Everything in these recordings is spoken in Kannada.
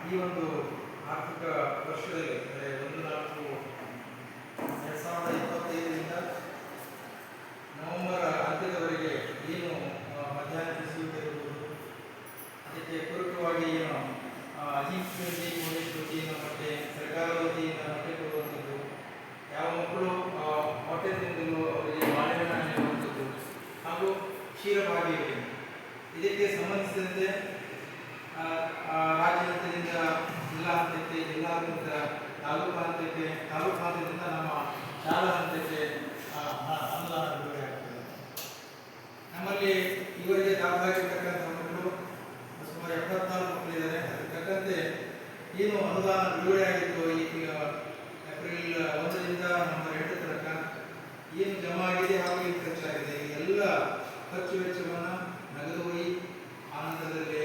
ಈ ಒಂದು ಆರ್ಥಿಕ ವರ್ಷದಲ್ಲಿ ಅಂದರೆ 1/4/2025ರಿಂದ ನವೆಂಬರ್ ಅಂತ್ಯದವರೆಗೆ ಏನು ಮಧ್ಯಾಹ್ನ ಬಿಸಿಯೂಟ ಇರುವುದು, ಅದಕ್ಕೆ ಪೂರಕವಾಗಿ ಏನು ಅಜೀಮ್ ಪ್ರೇಮ್ಜಿ ಫೌಂಡೇಶನ್ ವತಿಯಿಂದ ಮತ್ತು ಸರ್ಕಾರದ ವತಿಯಿಂದ ಮೊಟ್ಟೆ ಕೊಡುವಂಥದ್ದು, ಯಾವ ಮಕ್ಕಳು ಹೊಟ್ಟೆ ತಿನ್ನಲು ಅವರಿಗೆ ಬಾಳೆಹಣ್ಣು ನೀಡುವಂಥದ್ದು ಹಾಗೂ ಕ್ಷೀರಭಾಗ್ಯ ಇದಕ್ಕೆ ಸಂಬಂಧಿಸಿದಂತೆ ರಾಜ್ಯ ಹಂತದಿಂದ ಜಿಲ್ಲಾ ಹಂತಕ್ಕೆ, ಜಿಲ್ಲಾ ಹಂತದಿಂದ ತಾಲೂಕು ಹಂತಕ್ಕೆ, ತಾಲೂಕು ಹಂತದಿಂದ ನಮ್ಮ ಶಾಲಾ ಹಂತಕ್ಕೆ ಅನುದಾನ ಬಿಡುಗಡೆ ಆಗ್ತದೆ. ನಮ್ಮಲ್ಲಿ ಇವರಿಗೆ ದಾಖಲಾಗಿರ್ತಕ್ಕಂಥ ಮಕ್ಕಳು ಸುಮಾರು 74 ಮಕ್ಕಳಿದ್ದಾರೆ. ಅದಕ್ಕೆ ತಕ್ಕಂತೆ ಏನು ಅನುದಾನ ಬಿಡುಗಡೆ ಆಗಿತ್ತು ಈಗ ಏಪ್ರಿಲ್ 1ರಿಂದ ನವೆಂಬರ್ 8 ತನಕ ಏನು ಜಮಾ ಆಗಿದೆ ಹಾಗೂ ಏನು ಖರ್ಚಾಗಿದೆ ಈ ಎಲ್ಲ ಖರ್ಚು ವೆಚ್ಚವನ್ನು ನಗದು ವಹಿ ಆನಂದದಲ್ಲಿ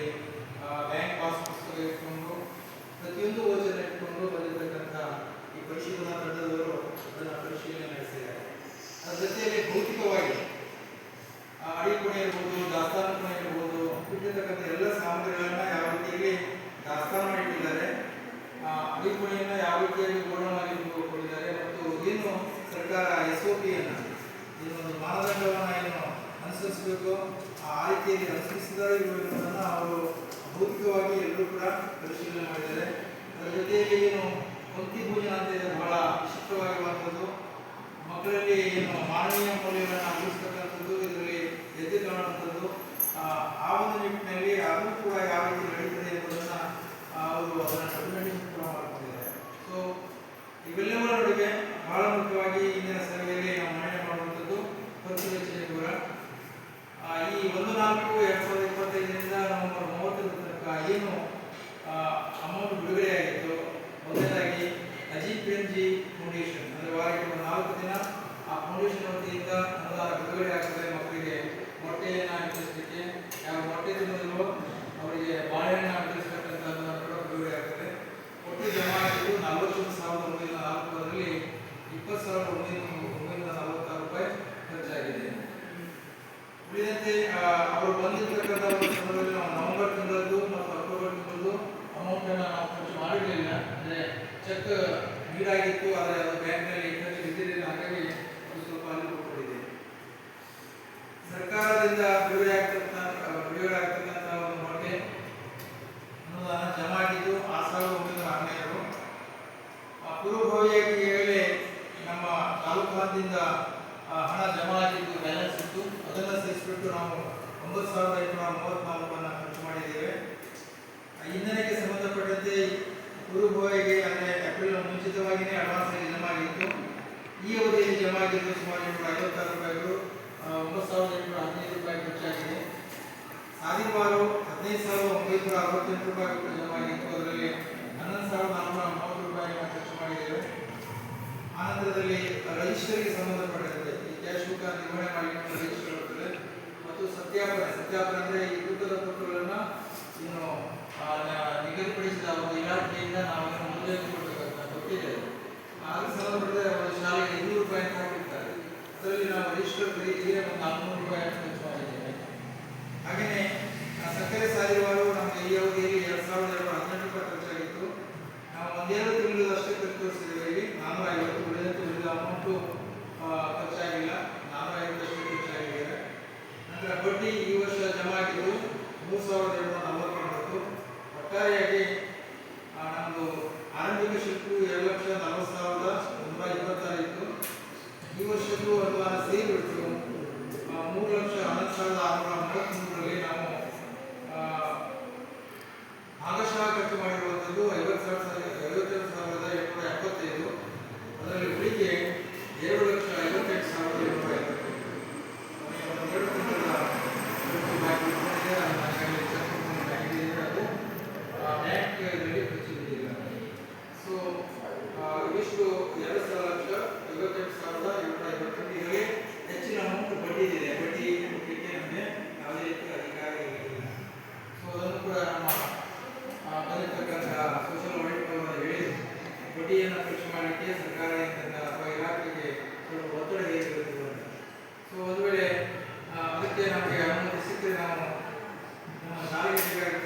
ಬ್ಯಾಂಕ್ ಪಾಸ್ ಪುಸ್ತಕ ಇಟ್ಕೊಂಡು ಪ್ರತಿಯೊಂದು ಯೋಜನೆ ಇಟ್ಕೊಂಡು ಬಂದಿರತಕ್ಕಂಥ ಈ ಪರಿಶೀಲನಾ ತಂಡದವರು ಅದನ್ನು ಪರಿಶೀಲನೆ ನಡೆಸಿದ್ದಾರೆ. ಅದರ ಜೊತೆಯಲ್ಲಿ ಭೌತಿಕವಾಗಿ ಅಡಿಕೋಣೆ ಇರ್ಬೋದು, ದಾಸ್ತಾನು ಕೋಣೆ ಇರ್ಬೋದು, ಬಿಟ್ಟಿರ್ತಕ್ಕಂಥ ಎಲ್ಲ ಸಾಮಗ್ರಿಗಳನ್ನು ಯಾವ ರೀತಿಯಾಗಿ ದಾಸ್ತಾನು ಮಾಡಿಟ್ಟಿದ್ದಾರೆ, ಅಡಿಕೋಣೆಯನ್ನು ಯಾವ ರೀತಿಯಾಗಿ ಗೋಡೌನಾಗಿ ಕೊಟ್ಟಿದ್ದಾರೆ ಮತ್ತು ಏನು ಸರ್ಕಾರ SOPಯನ್ನು ಏನು ಒಂದು ಮಾನದಂಡವನ್ನು ಏನು ಅನುಸರಿಸಬೇಕು ಆ ರೀತಿಯಲ್ಲಿ ಅನುಸರಿಸಿದರೆ ಇರುವುದನ್ನು ಅವರು ಭೌತಿಕವಾಗಿ ಎಲ್ಲರೂ ಕೂಡ ಪರಿಶೀಲನೆ ಮಾಡಿದ್ದಾರೆ. ಅದರ ಜೊತೆಯಲ್ಲಿ ಏನು ಪಂಕ್ತಿ ಭೋಜನ ಅಂತ ಇದೆ, ಬಹಳ ವಿಶಿಷ್ಟವಾಗಿರುವಂಥದ್ದು, ಮಕ್ಕಳಲ್ಲಿ ಏನು ಮಾನವೀಯ ಮೌಲ್ಯಗಳನ್ನು ಅನುಸರಿಸ್ತಕ್ಕಂಥದ್ದು, ಇದರಲ್ಲಿ ಎದ್ದು ಕಾಣುವಂಥದ್ದು, ಆ ಒಂದು ನಿಟ್ಟಿನಲ್ಲಿ ಅದು ಕೂಡ ಯಾವ ರೀತಿ ನಡೀತದೆ ಎಂಬುದನ್ನು ಅವರು ಅದನ್ನು ಡಾಕ್ಯುಮೆಂಟೇಷನ್ ಕೂಡ ಮಾಡ್ಕೊಂಡಿದ್ದಾರೆ. ಸೊ ಇವೆಲ್ಲವರ ನಡುವೆ ಬಹಳ ಮುಖ್ಯವಾಗಿ ಇಂದಿನ ಸಭೆಯಲ್ಲಿ ನಾವು ಮಂಡನೆ ಮಾಡುವಂಥದ್ದು ಖರ್ಚು ವೆಚ್ಚದ ವಿವರ. ಈ 1/4/2025ರಿಂದ ನವೆಂಬರ್ 30 ತನಕ ಏನು ಅಮೌಂಟ್ ಬಿಡುಗಡೆಯಾಗಿತ್ತು, ಮೊದಲನೇದಾಗಿ ಅಜೀಮ್ ಪ್ರೇಮ್ಜಿ ಫೌಂಡೇಶನ್ ಅಂದರೆ ವಾರಕ್ಕೆ 4 ದಿನ ಆ ಫೌಂಡೇಶನ್ ವತಿಯಿಂದ ಅನುದಾನ ಬಿಡುಗಡೆ ಆಗ್ತದೆ. ಮಕ್ಕಳಿಗೆ ಮೊಟ್ಟೆಯನ್ನು ವಿತರಿಸಲಿಕ್ಕೆ, ಯಾವ ಮೊಟ್ಟೆ ತಿನ್ನೋದಿಲ್ವೋ ಅವರಿಗೆ ಬಾಳೆಹಣ್ಣು ವಿತರಿಸತಕ್ಕಂಥ ಅನುದಾನ ಕೂಡ ಬಿಡುಗಡೆ ಆಗ್ತದೆ. ಒಟ್ಟು ಜಮಾ ಆಗಿದ್ದು 41,904, ಅದರಲ್ಲಿ 20,946 ರೂಪಾಯಿ ಖರ್ಚಾಗಿದೆ. ಉಳಿದಂತೆ ಅವರು ಬಂದಿರತಕ್ಕಂಥ ಒಂದು ಸಂದರ್ಭದಲ್ಲಿ ನಾವು ನವೆಂಬರ್ ತಿಂಗಳದ್ದು ಮತ್ತು ಅಕ್ಟೋಬರ್ ತಿಂಗಳದ್ದು ಅಮೌಂಟನ್ನು ನಾವು ಖರ್ಚು ಮಾಡಿರಲಿಲ್ಲ. ಅಂದರೆ ಚೆಕ್ ನೀಡಾಗಿತ್ತು, ಆದರೆ ಅದು ಬ್ಯಾಂಕ್ನಲ್ಲಿ ಖರ್ಚು ಇದ್ದಿರಲಿಲ್ಲ, ಹಾಗಾಗಿ ಅದು ಸ್ವಲ್ಪ ಅಲ್ಲಿ ಕೊಟ್ಟಿದೆ. ಸರ್ಕಾರದಿಂದ ಬಿಡುಗಡೆ ಆಗ್ತಕ್ಕಂಥ ಒಂದು ಮೊಟ್ಟೆ ಅನುದಾನ ಜಮಾ ಆಗಿದ್ದು 6,912. ಪೂರ್ವಭಾವಿಯಾಗಿ ಈಗಾಗಲೇ ನಮ್ಮ ತಾಲೂಕು ಹಂತದಿಂದ ಹಣ ಜಮಾ ಆಗಿದ್ದು ಬ್ಯಾಲೆನ್ಸ್ ಇತ್ತು, ಅದನ್ನು ಸೇರಿಸಿಬಿಟ್ಟು ನಾವು 9,534 ಖರ್ಚು ಮಾಡಿದ್ದೇವೆ. ಇಂಧನಕ್ಕೆ ಸಂಬಂಧಪಟ್ಟಂತೆ ಪೂರ್ವಭಾವಿಗೆ ಅಂದರೆ ಏಪ್ರಿಲ್ ಮುಂಚಿತವಾಗಿಯೇ ಅಡ್ವಾನ್ಸ್ ಆಗಿ ಜಮಾ ಆಗಿತ್ತು. ಈ ಅವಧಿಯಲ್ಲಿ ಜಮಾ ಆಗಿದ್ದು ಸುಮಾರು 856 ರೂಪಾಯಿಗಳು, 9,815 ರೂಪಾಯಿ ಖರ್ಚಾಗಿದೆ. ಸಾದಿವಾರು 15,968 ರೂಪಾಯಿಗಳು ಜಮಾ ಆಗಿತ್ತು, ಅದರಲ್ಲಿ 11,430 ರೂಪಾಯಿಗಳನ್ನು ಖರ್ಚು ಮಾಡಿದ್ದೇವೆ. ಆನಂತರದಲ್ಲಿ ರಿಜಿಸ್ಟರ್ಗೆ ಸಂಬಂಧಪಟ್ಟಂತೆ ಈ ಕ್ಯಾಶ್ ಬುಕ್ ನಿರ್ವಹಣೆ ಮಾಡಲಿಕ್ಕೆ ರಿಜಿಸ್ಟರ್ ಬರ್ತದೆ ಮತ್ತು ಸತ್ಯಾಪನ ಅಂದರೆ ಈ ತೂಕದ ಪತ್ರಗಳನ್ನು ಇನ್ನು ನಿಗದಿಪಡಿಸಿದ ಒಂದು ಇಲಾಖೆಯಿಂದ ನಾವು ಮೊದಲೇ ಕೊಟ್ಟಿದ್ದೇವೆ. ಅದಕ್ಕೆ ಸಂಬಂಧಪಟ್ಟ ಒಂದು ಶಾಲೆಗೆ 200 ರೂಪಾಯಿ ಅಂತ ಹಾಕಿರ್ತಾರೆ, ಅದರಲ್ಲಿ ನಾವು ರಿಜಿಸ್ಟರ್ ಖರೀದಿಗೆ ಒಂದು 400 ರೂಪಾಯಿ ಖರ್ಚು ಮಾಡಿದ್ದೇವೆ. ಹಾಗೆಯೇ ಸಕ್ಕರೆ ಸಾರಿವಾರು ನಮಗೆ ಈ ಅವಧಿಯಲ್ಲಿ 2,218 ರೂಪಾಯಿ ಖರ್ಚಾಗಿತ್ತು. ನಾವು 1-2 ತಿಂಗಳಷ್ಟೇ ಖರ್ಚು ತೋರಿಸಿದ್ದೇವೆ. ಇಲ್ಲಿ 450, ಉಳಿದಂತೆ ಉಳಿದ ಅಮೌಂಟು ಖರ್ಚಾಗಿಲ್ಲ, 450 ಖರ್ಚಾಗಿದೆ. ನಂತರ ಬಡ್ಡಿ ಈ ವರ್ಷ ಜಮಾ ಆಗಿದ್ದು 3,249. ಒಟ್ಟಾರೆಯಾಗಿ ನಮ್ಮದು ಆರಂಭಿಕ ಶುಲ್ಕು 2,40,126 ಇತ್ತು. ಈ ವರ್ಷಕ್ಕೂ ಅನುದಾನ ಸೇರಿಬಿಟ್ಟು 3,11,633ರಲ್ಲಿ ನಾವು ಭಾಗಶಃ ಖರ್ಚು ಮಾಡಿರುವಂಥದ್ದು 52,875. ಅದರಲ್ಲಿ ಉಳಿಕೆ 2,58,700 ಅದು ಬ್ಯಾಂಕ್ನಲ್ಲಿ ಖರ್ಚು ಬಿದ್ದಿಲ್ಲ. ಸೊ ಇವಿಷ್ಟು 2,58,752. ಇದರಲ್ಲಿ ಹೆಚ್ಚಿನ ಅಮೌಂಟ್ ಬಡ್ಡಿ ಇದೆ, ಬಡ್ಡಿ ಕೊಡಲಿಕ್ಕೆ ನಮಗೆ ಯಾವುದೇ ರೀತಿ ಅಧಿಕಾರ ಇರಲಿಲ್ಲ. ಸೊ ಅದನ್ನು ಕೂಡ ನಮ್ಮ ಬಂದಿರತಕ್ಕಂಥ ಸೋಷಿಯಲ್ ಆಡಿಟ್ ಹೇಳಿ ಬಡ್ಡಿಯನ್ನು ಖರ್ಚು ಮಾಡಲಿಕ್ಕೆ ಸರ್ಕಾರದಿಂದ ಅಥವಾ ಇಲಾಖೆಗೆ ಸ್ವಲ್ಪ ಒತ್ತಡ ಹೇರಿರುತ್ತದೆ. ಸೊ ಒಂದು ವೇಳೆ ಅದಕ್ಕೆ ನಮಗೆ ಅನುಮತಿ ಸಿಕ್ಕರೆ ನಾವು ನಮ್ಮ ಶಾಲೆಗೆ ಬೇಕಾಗಿ